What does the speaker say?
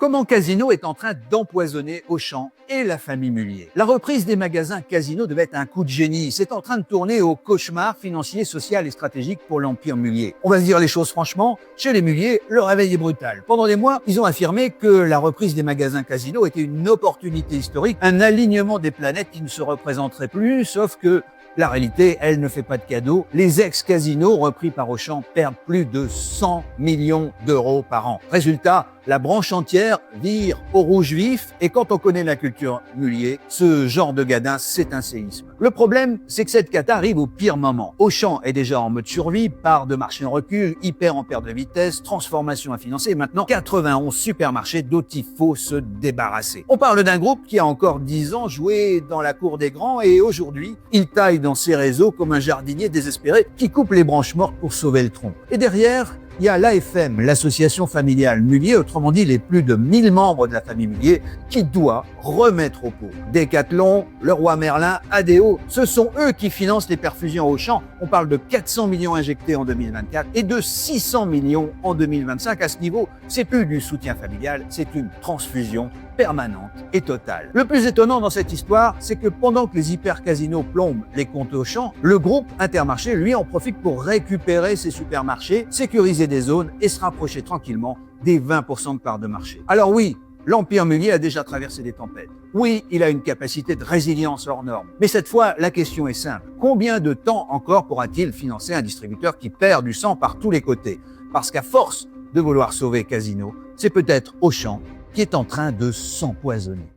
Comment Casino est en train d'empoisonner Auchan et la famille Mullier. La reprise des magasins Casino devait être un coup de génie. C'est en train de tourner au cauchemar financier, social et stratégique pour l'empire Mullier. On va se dire les choses franchement, chez les Mullier, le réveil est brutal. Pendant des mois, ils ont affirmé que la reprise des magasins Casino était une opportunité historique, un alignement des planètes qui ne se représenterait plus, sauf que la réalité, elle ne fait pas de cadeaux. Les ex-casinos repris par Auchan perdent plus de 100 millions d'euros par an. Résultat, la branche entière vire au rouge vif et quand on connaît la culture Mullier, ce genre de gadin, c'est un séisme. Le problème, c'est que cette cata arrive au pire moment. Auchan est déjà en mode survie, part de marché en recul, hyper en perte de vitesse, transformation à financer, et maintenant 91 supermarchés dont il faut se débarrasser. On parle d'un groupe qui a encore 10 ans joué dans la cour des grands et aujourd'hui, il taille dans ses réseaux comme un jardinier désespéré qui coupe les branches mortes pour sauver le tronc. Et derrière, il y a l'AFM, l'association familiale Mullier, autrement dit les plus de 1000 membres de la famille Mullier, qui doit remettre au pot. Decathlon, Leroy Merlin, ADO, ce sont eux qui financent les perfusions au Auchan. On parle de 400 millions injectés en 2024 et de 600 millions en 2025. À ce niveau, c'est plus du soutien familial, c'est une transfusion permanente et totale. Le plus étonnant dans cette histoire, c'est que pendant que les hyper-casinos plombent les comptes Auchan, le groupe Intermarché, lui, en profite pour récupérer ses supermarchés, sécuriser des zones et se rapprocher tranquillement des 20% de part de marché. Alors oui, l'empire Mullier a déjà traversé des tempêtes. Oui, il a une capacité de résilience hors norme. Mais cette fois, la question est simple. Combien de temps encore pourra-t-il financer un distributeur qui perd du sang par tous les côtés? Parce qu'à force de vouloir sauver Casino, c'est peut-être Auchan qui est en train de s'empoisonner.